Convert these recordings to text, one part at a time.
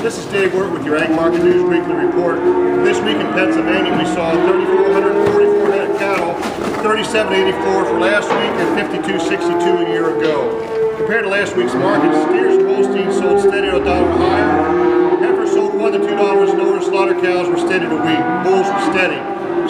This is Dave Wirt with your Ag Market News Weekly Report. This week in Pennsylvania we saw 3,444 head of cattle, 3,784 for last week and 5,262 a year ago. Compared to last week's market, steers and Holsteins sold steady at $1 higher. Heifers sold $1 to $2 lower. Slaughter cows were steady to wheat. Bulls were steady.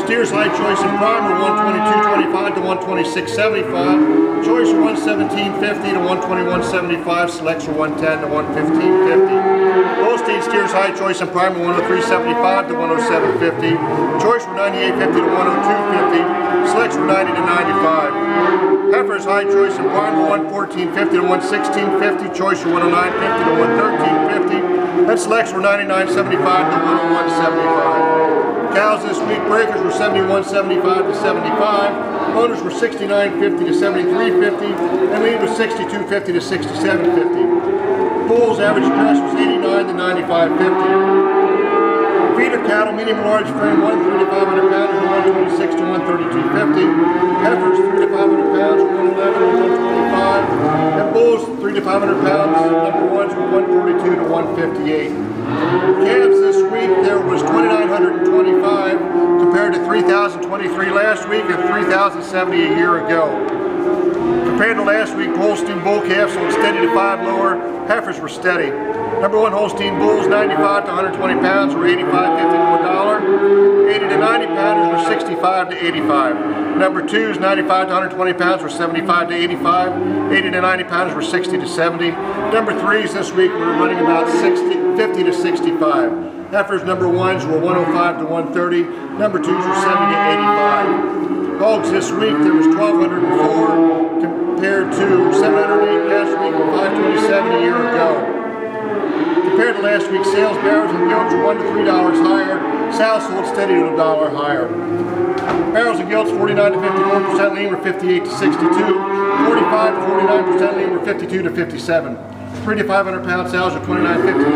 Steers high choice and prime were $122.25 to $126.75. Choice were $117.50 to $121.75. Selects were $110 to $115.50. Holstein steers high choice and prime were $103.75 to $107.50. Choice were $98.50 to $102.50. Selects were $90 to $95. Heifers high choice and prime were $114.50 to $116.50. Choice were $109.50 to $113.50. And selects were $99.75 to $101.75. Cows this week, breakers were $71.75 to $75. Owners were $69.50 to $73.50. And lean was $62.50 to $67.50. Bulls average dress was $89 to $95.50. Feeder cattle, medium large frame, 1 to 500 pounds, 126 to 132.50. Heifers 3 to 500 pounds, 111 to 125. And bulls 3 to 500 pounds, number ones were 142 to 158. Calves this week there was 2,925 compared to 3,023 last week and 3,070 a year ago. Compared to last week, Holstein bull calves sold steady to 5 lower. Heifers were steady. Number one Holstein bulls 95 to 120 pounds were $85.50 to $1. 80 to 90 pounders were $65 to $85. Number twos 95 to 120 pounds were $75 to $85. 80 to 90 pounders were $60 to $70. Number threes this week were running about $50 to $65. Heifers number ones were $105 to $130. Number twos were $70 to $85. Hogs this week there was 1,204 compared to 708 last week and 527 a year ago. Compared to last week's sales, barrels and gilts were $1 to $3 higher. Sows sold steady to $1 higher. Barrels and gilts 49 to 51% lean were 58 to 62. 45 to 49% lean were 52 to 57. 3 to 500 pound sows were 29.50 to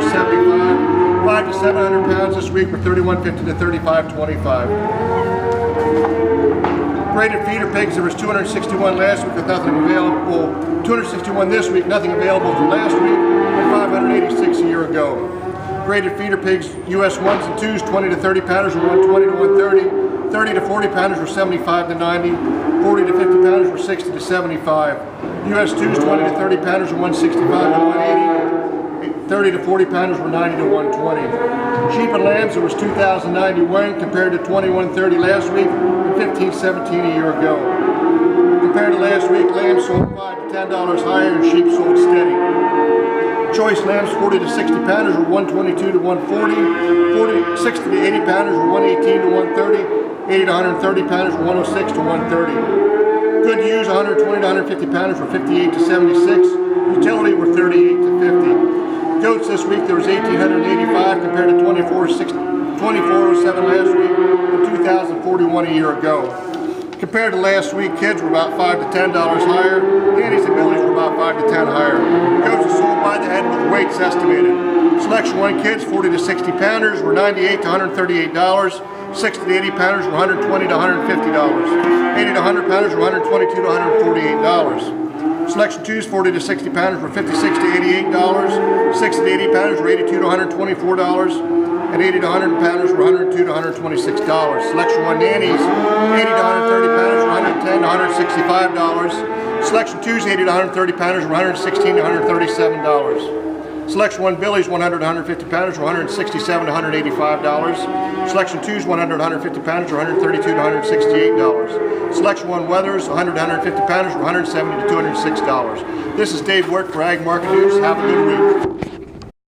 32.75. 5 to 700 pounds this week were 31.50 to 35.25. Graded feeder pigs, there was 261 last week with nothing available. 261 this week, nothing available from last week, and 586 a year ago. Graded feeder pigs, US 1s and 2s, 20 to 30 pounders were 120 to 130. 30 to 40 pounders were 75 to 90. 40 to 50 pounders were 60 to 75. US 2s, 20 to 30 pounders were 165 to 180. 30 to 40 pounders were 90 to 120. Sheep and lambs, there was 2,091 compared to 2,130 last week and 1,517 a year ago. Compared to last week, lambs sold $5 to $10 higher and sheep sold steady. Choice lambs 40 to 60 pounders were 122 to 140. 60 to 80 pounders were 118 to 130. 80 to 130 pounders were 106 to 130. Good ewes 120 to 150 pounders were 58 to 76. Utility were 38 to 50. Goats this week there was 1,885 compared to 2,407 last week and 2,041 a year ago. Compared to last week, kids were about $5 to $10 higher. Nannies and billies were about 5 to 10 higher. Goats are sold by the head with weights estimated. Selection 1 kids 40 to 60 pounders were $98 to $138. 60 to 80 pounders were $120 to $150. 80 to 100 pounders were $122 to $148. Selection 2s 40 to 60 pounders were $56 to $88. 60 to 80 pounders were $82 to $124. And 80 to 100 pounders were $102 to $126. Selection 1 nannies 80 to 130 pounders were $110 to $165. Selection 2s 80 to 130 pounders were $116 to $137. Selection 1 billies 100 to 150 pounders were $167 to $185. Selection 2s 100 to 150 pounders were $132 to $168. Selection 1 weathers 100 to 150 pounders were $170 to $206. This is Dave Wirt for Ag Market News. Have a good week.